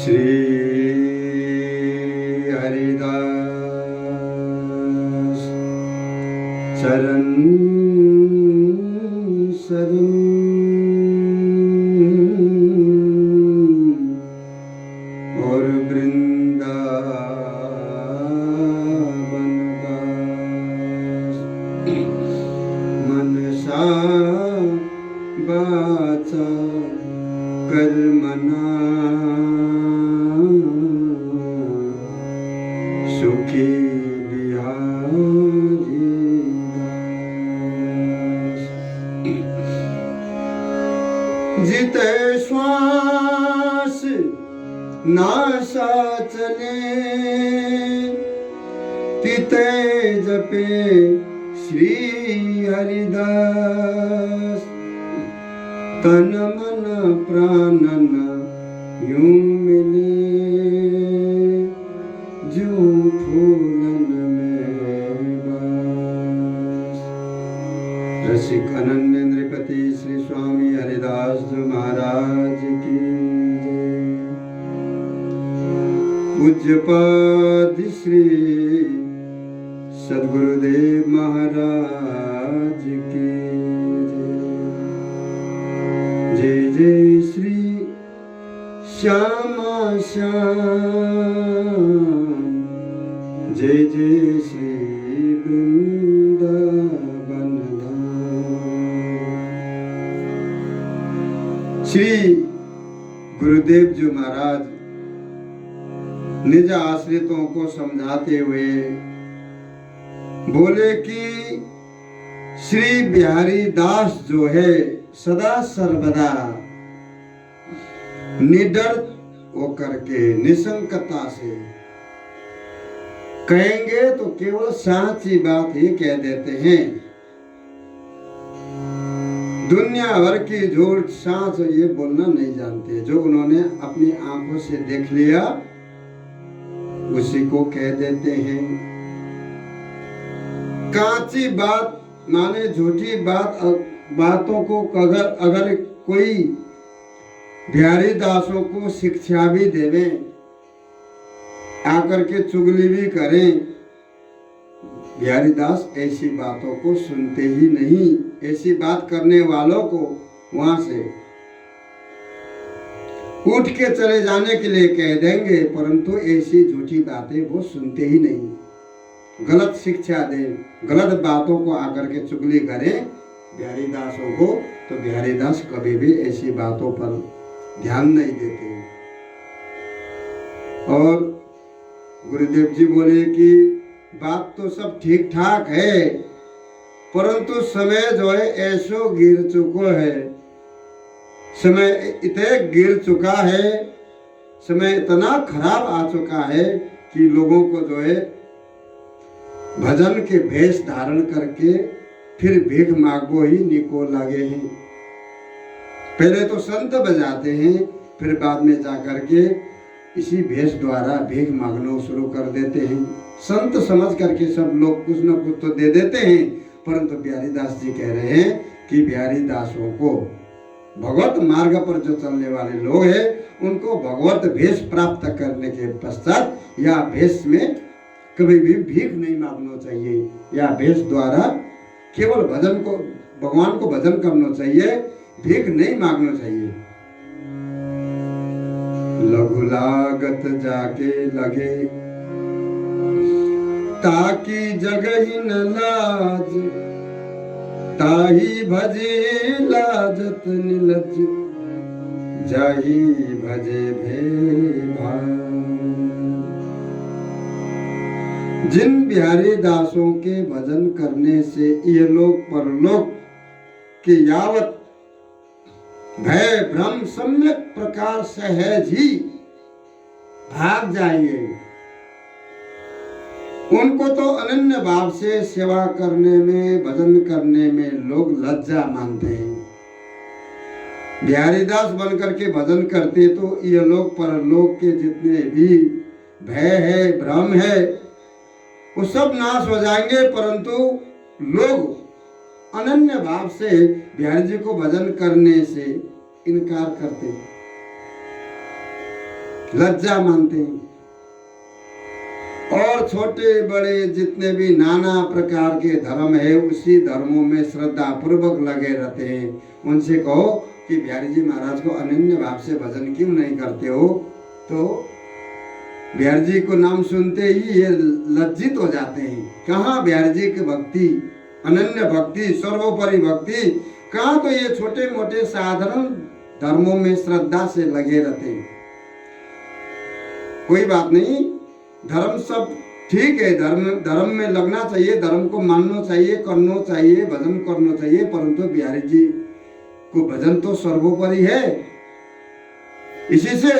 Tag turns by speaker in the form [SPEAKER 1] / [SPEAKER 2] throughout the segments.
[SPEAKER 1] श्री हरिदास चरण शरण और वृंदावन दास मनसा वाचा कर्मणा सुखी बिहारी दास। जिते श्वास नासा चले तिते जपे श्री हरिदास। तन मन प्राणन यूं मिले जो फूलन में बास। रसिक अनन्य नृपति श्री स्वामी हरिदास जी महाराज की जय। पूज्यपाद श्री सद्गुरुदेव महाराज की जय। जय जय श्री श्यामा श्याम, जय जय श्री वृंदावन धाम। श्री गुरुदेव जी महाराज निज आश्रितों को समझाते हुए बोले कि श्री बिहारी दास जो है सदा सर्वदा निडर होकर के निसंकता से कहेंगे तो केवल सच्ची बात ही कह देते हैं। दुनिया भर की झूठ सांस ये बोलना नहीं जानते। जो उन्होंने अपनी आंखों से देख लिया उसी को कह देते हैं। कांची बात माने झूठी बातों को अगर कोई बिहारी दासों को शिक्षा भी देवे, आकर के चुगली भी करें, बिहारी दास ऐसी बातों को सुनते ही नहीं। ऐसी बात करने वालों को वहां से उठ के चले जाने के लिए कह देंगे, परंतु ऐसी झूठी बातें वो सुनते ही नहीं। गलत शिक्षा दें, गलत बातों को आकर के चुगली करें बिहारी दासों को, तो बिहारी दास कभी भी ऐसी बातों पर ध्यान नहीं देते। और गुरुदेव जी बोले कि बात तो सब ठीक ठाक है, परंतु समय जो है ऐसो गिर चुको है, समय इतने गिर चुका है, समय इतना खराब आ चुका है कि लोगों को जो है भजन के भेष धारण करके फिर भीख मांगो ही निको लगे हैं। पहले तो संत बजाते हैं, फिर बाद में जाकर के इसी भेष द्वारा भीख मांगना शुरू कर देते हैं। संत समझ करके सब लोग कुछ न कुछ तो दे देते हैं, परंतु बिहारी दास जी कह रहे हैं कि बिहारी दासों को भगवत मार्ग पर जो चलने वाले लोग हैं उनको भगवत भेष प्राप्त करने के पश्चात या भेष में कभी भी भीख नहीं मांगना चाहिए, या भेष द्वारा केवल भजन को भगवान को भजन करना चाहिए, भीख नहीं मांगना चाहिए। लघु लागत जाके लगे ताकि जगही न लाज, ताही भजे लाजत निलज, जाही भजे भेभान। जिन बिहारी दासों के भजन करने से ये लोग परलोक के यावत भय भ्रम सम्यक प्रकार सहज ही भाग जाएंगे, उनको तो अनन्य भाव से सेवा करने में भजन करने में लोग लज्जा मानते हैं। बिहारी दास बनकर के भजन करते तो ये लोग परलोक के जितने भी भय है भ्रम है वो सब नाश हो जाएंगे, परंतु लोग अनन्य भाव से बिहारी जी को भजन करने से इनकार करते। लज्जा मानते हैं। और छोटे बड़े जितने भी नाना प्रकार के धर्म है उसी धर्मों में श्रद्धा पूर्वक लगे रहते हैं। उनसे कहो कि बिहारी जी महाराज को अनन्य भाव से भजन क्यों नहीं करते हो, तो बिहारी जी को नाम सुनते ही ये लज्जित हो जाते हैं। कहाँ बिहारी जी की भक्ति, अनन्य भक्ति, सर्वोपरि भक्ति, कहाँ तो ये छोटे मोटे साधारण धर्मों में श्रद्धा से लगे रहते हैं। कोई बात नहीं, धर्म सब ठीक है, धर्म में लगना चाहिए, धर्म को मानना चाहिए, करना चाहिए, भजन करना चाहिए, परंतु बिहारी जी को भजन तो सर्वोपरि है। इसी से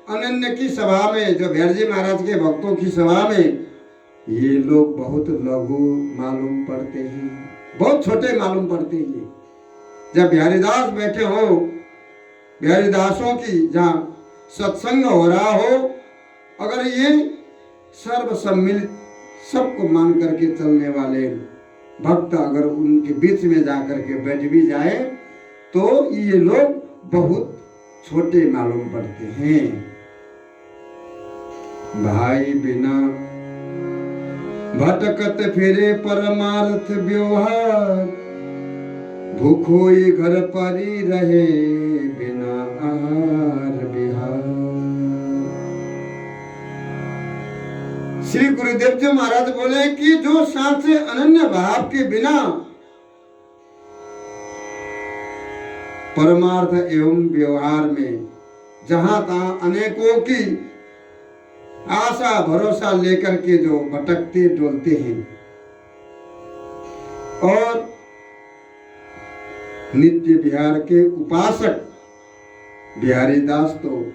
[SPEAKER 1] अनन्य की सभा में, जो बिहारी जी महाराज के भक्तों की सभा में, ये लोग बहुत लघु मालूम पड़ते हैं, बहुत छोटे मालूम पड़ते हैं। जब बिहारी दास बैठे हो, बिहारी दासों की जहाँ सत्संग हो रहा हो, अगर ये सर्व सम्मिलित सबको मान करके चलने वाले भक्त अगर उनके बीच में जाकर के बैठ भी जाए तो ये लोग बहुत छोटे मालूम पड़ते हैं। भाई बिना भटकत फिरे परमार्थ व्यवहार, भूखोई घर पर ही रहे बिना आहार विहार। श्री गुरुदेव जी महाराज बोले कि जो सांसे अनन्य भाव के बिना परमार्थ एवं व्यवहार में जहां तहां अनेकों की आशा भरोसा लेकर के जो भटकते डोलते हैं, और नित्य बिहार के उपासक बिहारी दास तो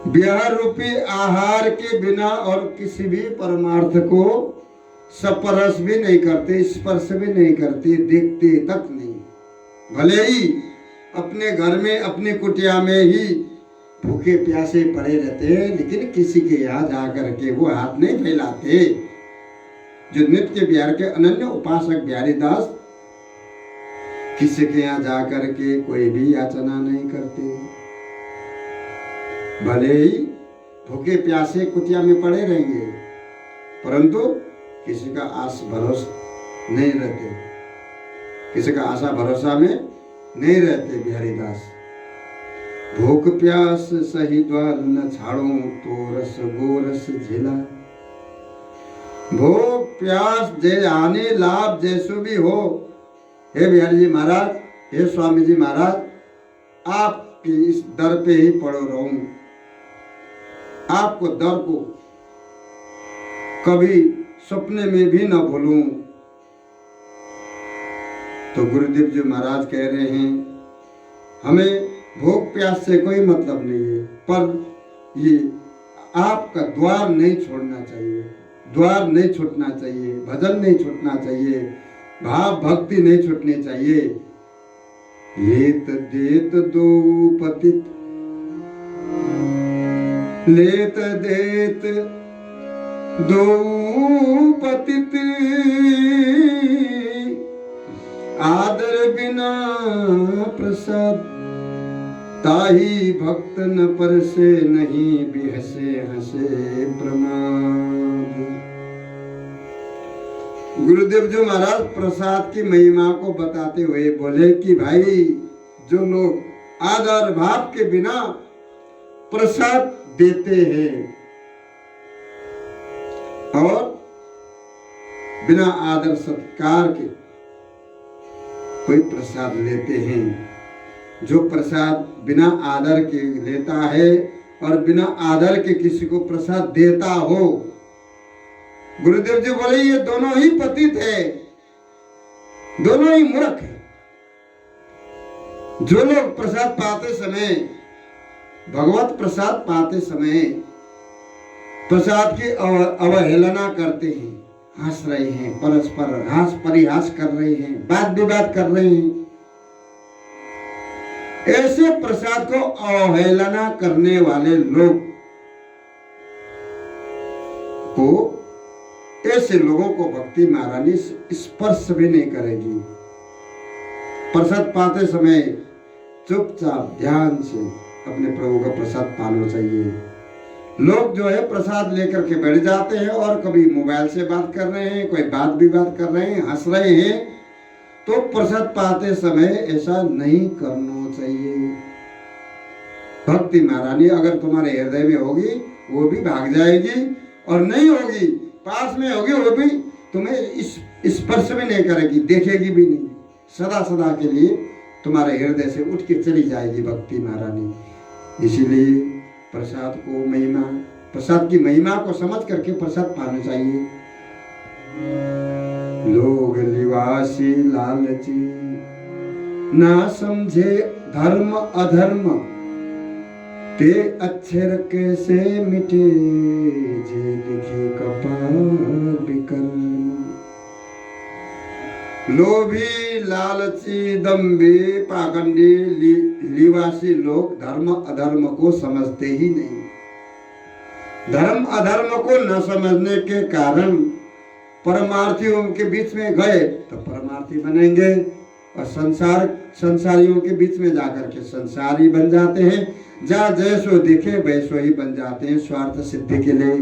[SPEAKER 1] बिहार रूपी आहार के बिना और किसी भी परमार्थ को स्पर्श भी नहीं करते, स्पर्श भी नहीं करते, देखते तक नहीं। भले ही अपने घर में अपनी कुटिया में ही भूखे प्यासे पड़े रहते हैं, लेकिन किसी के यहाँ जाकर के वो हाथ नहीं फैलाते। जो नित्य बिहार के अनन्य उपासक बिहारी दास किसी के यहाँ जाकर के कोई भी याचना नहीं करते। भले ही भूखे प्यासे कुटिया में पड़े रहेंगे, परंतु किसी का आस भरोसा नहीं रहते, किसी का आशा भरोसा में नहीं रहते बिहारी दास। भूख प्यास सही द्वार न छाड़ो तो रस गोरस झिला। भूख प्यास जे आने लाभ जैसो भी हो, हे बिहारी जी महाराज, हे स्वामी जी महाराज, आपके इस दर पे ही पड़ो रहूं, आपको दर को कभी सपने में भी न भूलूं। तो गुरुदेव जी महाराज कह रहे हैं हमें भूख प्यास से कोई मतलब नहीं है, पर ये आपका द्वार नहीं छोड़ना चाहिए, द्वार नहीं छूटना चाहिए, भजन नहीं छूटना चाहिए, भाव भक्ति नहीं छूटनी चाहिए। लेत देत दो पतित, लेत देत दो पतित, आदर बिना प्रसाद, ताही भक्त न परसे नहीं बिहसे हसे प्रमाद। गुरुदेव जी महाराज प्रसाद की महिमा को बताते हुए बोले कि भाई, जो लोग आदर भाव के बिना प्रसाद देते हैं और बिना आदर सत्कार के कोई प्रसाद लेते हैं, जो प्रसाद बिना आदर के लेता है और बिना आदर के किसी को प्रसाद देता हो, गुरुदेव जी बोले ये दोनों ही पतित है, दोनों ही मूर्ख है। जो लोग प्रसाद पाते समय, भगवत प्रसाद पाते समय प्रसाद की अवहेलना करते हैं, हंस रहे हैं, परस्पर हास परिहास कर रहे हैं, वाद विवाद कर रहे हैं, ऐसे प्रसाद को अवहेलना करने वाले लोग को, ऐसे लोगों को भक्ति महारानी स्पर्श भी नहीं करेगी। प्रसाद पाते समय चुपचाप ध्यान से अपने प्रभु का प्रसाद पाना चाहिए। लोग जो है प्रसाद लेकर के बैठ जाते हैं और कभी मोबाइल से बात कर रहे हैं, कोई बात कर रहे हैं, हंस रहे हैं। तो प्रसाद पाते समय ऐसा नहीं करना चाहिए। भक्ति महारानी अगर तुम्हारे हृदय में होगी वो भी भाग जाएगी, और नहीं होगी पास में होगी वो भी तुम्हें स्पर्श भी नहीं करेगी, देखेगी भी नहीं। सदा सदा के लिए तुम्हारे हृदय से उठ के चली जाएगी भक्ति महारानी। इसीलिए प्रसाद को महिमा, प्रसाद की महिमा को समझ करके प्रसाद पाना चाहिए। लोग लिवासी लालची ना समझे धर्म अधर्म, ते अक्षर कैसे मिटे जे लिखे कपाल विकर्म। लोभी लालची दम्भी पाखंडी लिवासी लोग धर्म अधर्म को समझते ही नहीं। धर्म अधर्म को न समझने के कारण परमार्थियों के बीच में गए तो परमार्थी बनेंगे, और संसारियों के बीच में जाकर के संसारी बन जाते हैं। जहाँ जैसो दिखे वैसो ही बन जाते हैं स्वार्थ सिद्धि के लिए।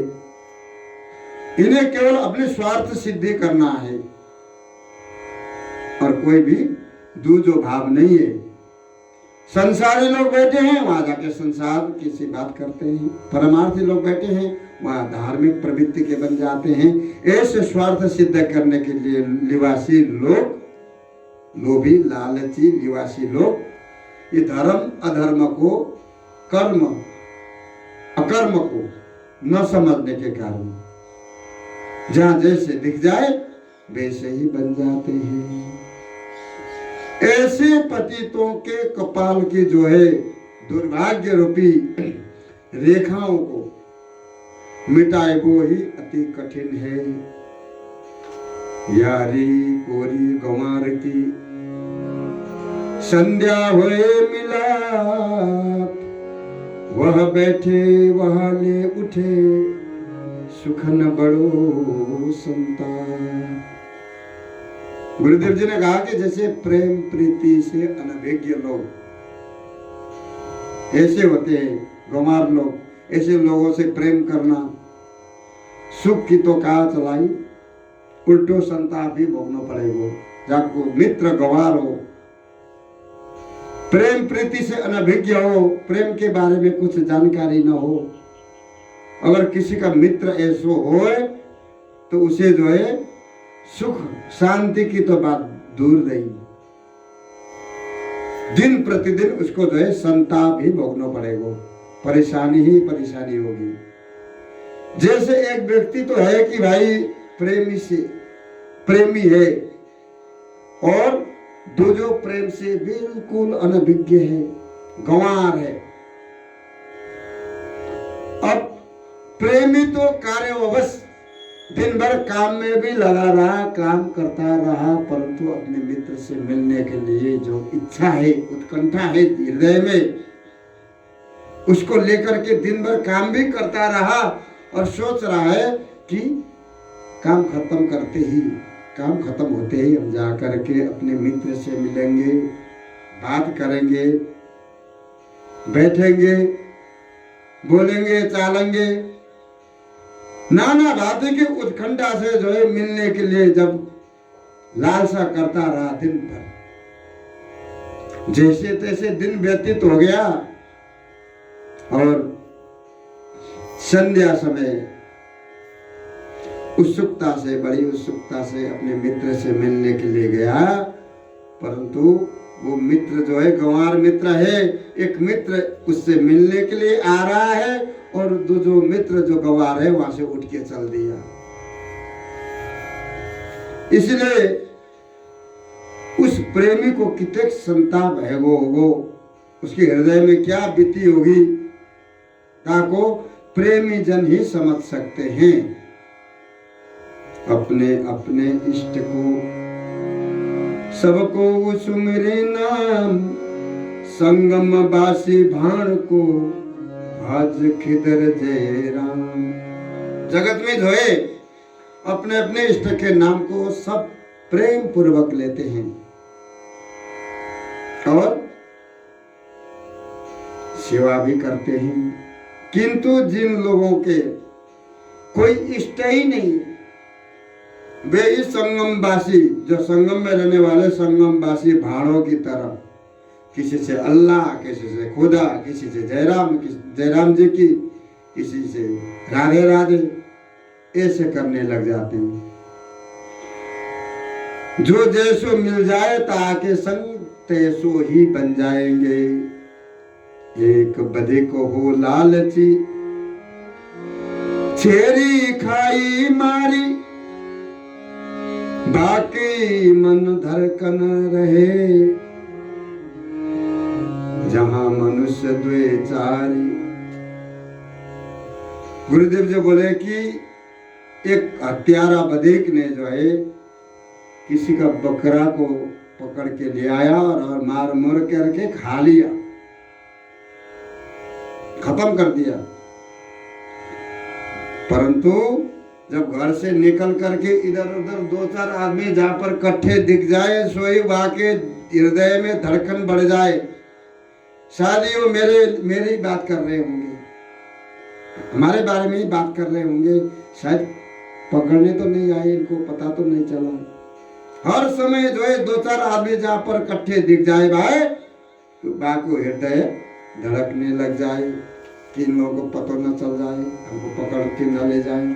[SPEAKER 1] इन्हें केवल अपने स्वार्थ सिद्धि करना है और कोई भी दूजो भाव नहीं है। संसारी लोग बैठे हैं वहां जाके संसार की सी बात करते हैं, परमार्थी लोग बैठे हैं वहां धार्मिक प्रवृत्ति के बन जाते हैं। ऐसे स्वार्थ सिद्ध करने के लिए लिवासी लोग, लोभी लालची लिवासी लोग, ये धर्म अधर्म को, कर्म अकर्म को न समझने के कारण जहां जैसे दिख जाए वैसे ही बन जाते हैं। ऐसे पतितों के कपाल की जो है दुर्भाग्य रूपी रेखाओं को मिटाए वो ही अति कठिन है। यारी कोरी गंवार की संध्या हुए मिलाप, वह बैठे वह ले उठे सुखन बड़ो संताप। गुरुदेव जी ने कहा कि जैसे प्रेम प्रीति से अनभिज्ञ लोग ऐसे होते हैं, गंवार लोग, ऐसे लोगों से प्रेम करना सुख की तो कहा चलाई, उल्टो संताप भी भोगना पड़ेगा। जाको मित्र गंवार हो, प्रेम प्रीति से अनभिज्ञ हो, प्रेम के बारे में कुछ जानकारी न हो, अगर किसी का मित्र ऐसो हो तो उसे जो है सुख शांति की तो बात दूर रही, दिन प्रतिदिन उसको जो है संताप ही भोगना पड़ेगा, परेशानी ही परेशानी होगी। जैसे एक व्यक्ति तो है कि भाई प्रेमी है और दूजो प्रेम से बिल्कुल अनभिज्ञ है, गंवार है। अब प्रेमी तो कार्यवश दिन भर काम में भी लगा रहा, काम करता रहा, परंतु अपने मित्र से मिलने के लिए जो इच्छा है, उत्कंठा है हृदय में, उसको लेकर के दिन भर काम भी करता रहा और सोच रहा है कि काम खत्म होते ही हम जा करके अपने मित्र से मिलेंगे, बात करेंगे, बैठेंगे, बोलेंगे, चालेंगे, नाना बातें की उत्कंठा से जो है मिलने के लिए जब लालसा करता रहा दिन भर, जैसे तैसे दिन व्यतीत हो गया और संध्या समय बड़ी उत्सुकता से अपने मित्र से मिलने के लिए गया, परंतु वो मित्र जो है गंवार मित्र है। एक मित्र उससे मिलने के लिए आ रहा है और दूसरा मित्र जो गंवार है वहां से उठ के चल दिया। इसलिए उस प्रेमी को कितने संताप है वो उसके हृदय में क्या बीती होगी, ताको प्रेमी जन ही समझ सकते हैं। अपने अपने इष्ट को सबको सुमिरे नाम, संगम बासी भाण को आज खिदर जय राम। जगत में जो है अपने अपने इष्ट के नाम को सब प्रेम पूर्वक लेते हैं और सेवा भी करते हैं, किंतु जिन लोगों के कोई इष्ट ही नहीं, वे ही संगमवासी, जो संगम में रहने वाले संगमवासी भाड़ों की तरह, किसी से अल्लाह, किसी से खुदा, किसी से जयराम जी की, किसी से राधे राधे, ऐसे करने लग जाते हैं। जो जैसो मिल जाए ताके संग तैसो ही बन जाएंगे। एक बदे को हो लालची, छेरी खाई मारी, बाकी मन धड़कन रहे, जहां मनुष्य द्वेचारी। गुरुदेव जी बोले कि एक हत्यारा बदीक ने जो है किसी का बकरा को पकड़ के ले आया और मार मुर करके खा लिया, खत्म कर दिया। परंतु जब घर से निकल करके इधर उधर दो चार आदमी जहां पर इकट्ठे दिख जाए, सोई वहां के हृदय में धड़कन बढ़ जाए, शायद वो मेरी बात कर रहे होंगे, हमारे बारे में ही बात कर रहे होंगे, शायद पकड़ने तो नहीं आए, इनको पता तो नहीं चला। हर समय जो है दो चार आदमी जहां पर इकट्ठे दिख जाए भाई, तो बा को हृदय धड़कने लग जाए कि इन लोगों को पता न चल जाए, हमको पकड़ के न ले जाए।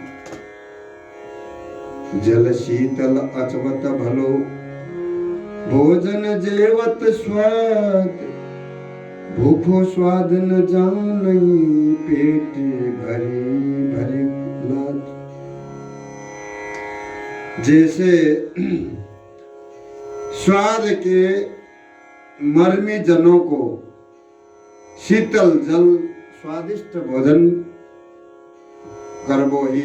[SPEAKER 1] जल शीतल अचवत भलो, भोजन जेवत स्वाद, भूखो स्वाद न जानई, पेट भरी भरी लाद। जैसे स्वाद के मर्मी जनों को शीतल जल स्वादिष्ट भोजन करबो ही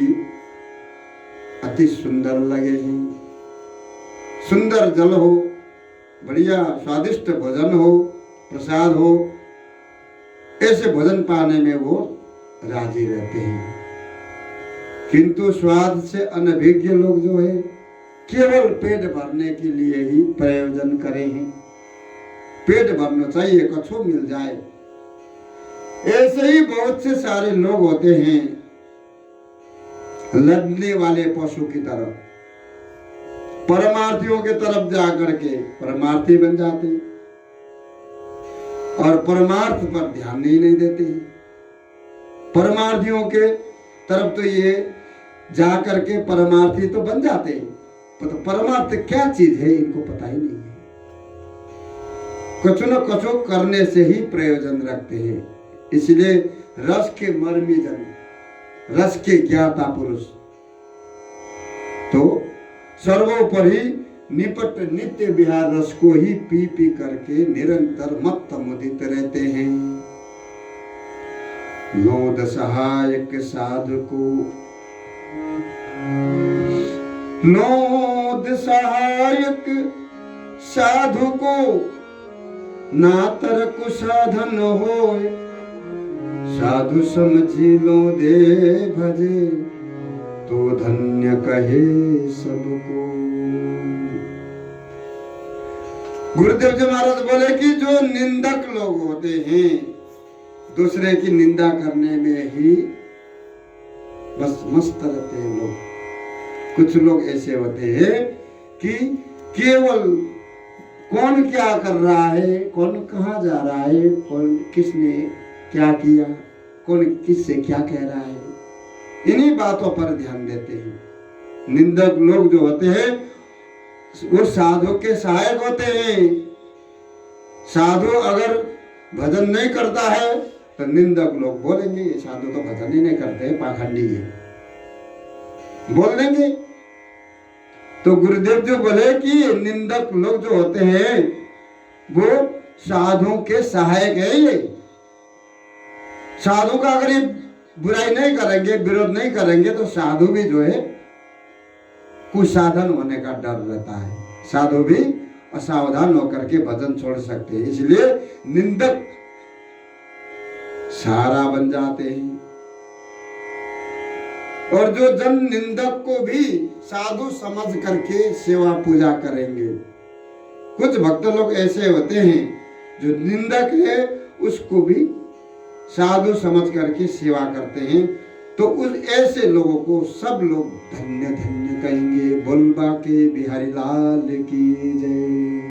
[SPEAKER 1] अति सुंदर लगे ही। सुंदर जल हो, बढ़िया स्वादिष्ट भोजन हो, प्रसाद हो, ऐसे भोजन पाने में वो राजी रहते हैं। किंतु स्वाद से अनभिज्ञ लोग जो है केवल पेट भरने के लिए ही प्रयोजन करे हैं। पेट भरना चाहिए, कछो मिल जाए। ऐसे ही बहुत से सारे लोग होते हैं लड़ने वाले पशु की तरह, परमार्थियों के तरफ जाकर के परमार्थी बन जाते हैं और परमार्थ पर ध्यान ही नहीं देते। परमार्थियों के तरफ तो ये जाकर के परमार्थी तो बन जाते हैं, तो परमार्थ क्या चीज है इनको पता ही नहीं है। कुछ न कुछ करने से ही प्रयोजन रखते हैं। इसलिए रस के मर्मी जन, रस के ज्ञाता पुरुष तो सर्वोपरि निपट नित्य विहार रस को ही पी पी करके निरंतर मत्त मुदित रहते हैं। लोद सहायक साधु को, नोद सहायक साधु को, ना तरक साधन होय, साधु समझी लो दे भजे, तो धन्य कहे सबको। गुरुदेव जी महाराज बोले कि जो निंदक लोग होते हैं, दूसरे की निंदा करने में ही बस मस्त रहते हैं लोग। कुछ लोग ऐसे होते हैं कि केवल कौन क्या कर रहा है, कौन कहाँ जा रहा है, कौन किसने क्या किया, कौन किससे क्या कह रहा है, इन्हीं बातों पर ध्यान देते हैं। निंदक लोग जो होते हैं वो साधु के सहायक होते हैं। साधु अगर भजन नहीं करता है तो निंदक लोग बोलेंगे ये साधु तो भजन ही नहीं करते, पाखंडी है, बोल देंगे। तो गुरुदेव जो बोले कि निंदक लोग जो होते हैं वो साधु के सहायक है। ये साधु का अगर ये बुराई नहीं करेंगे, विरोध नहीं करेंगे तो साधु भी जो है कुछ साधन होने का डर रहता है। साधु भी असावधान होकर के भजन छोड़ सकते हैं। इसलिए निंदक सहारा बन जाते हैं। और जो जन निंदक को भी साधु समझ करके सेवा पूजा करेंगे। कुछ भक्त लोग ऐसे होते हैं जो निंदक है उसको भी साधु समझ करके सेवा करते हैं, तो उस ऐसे लोगों को सब लोग धन्य धन्य कहेंगे। बोल बाके बिहारी लाल की जय।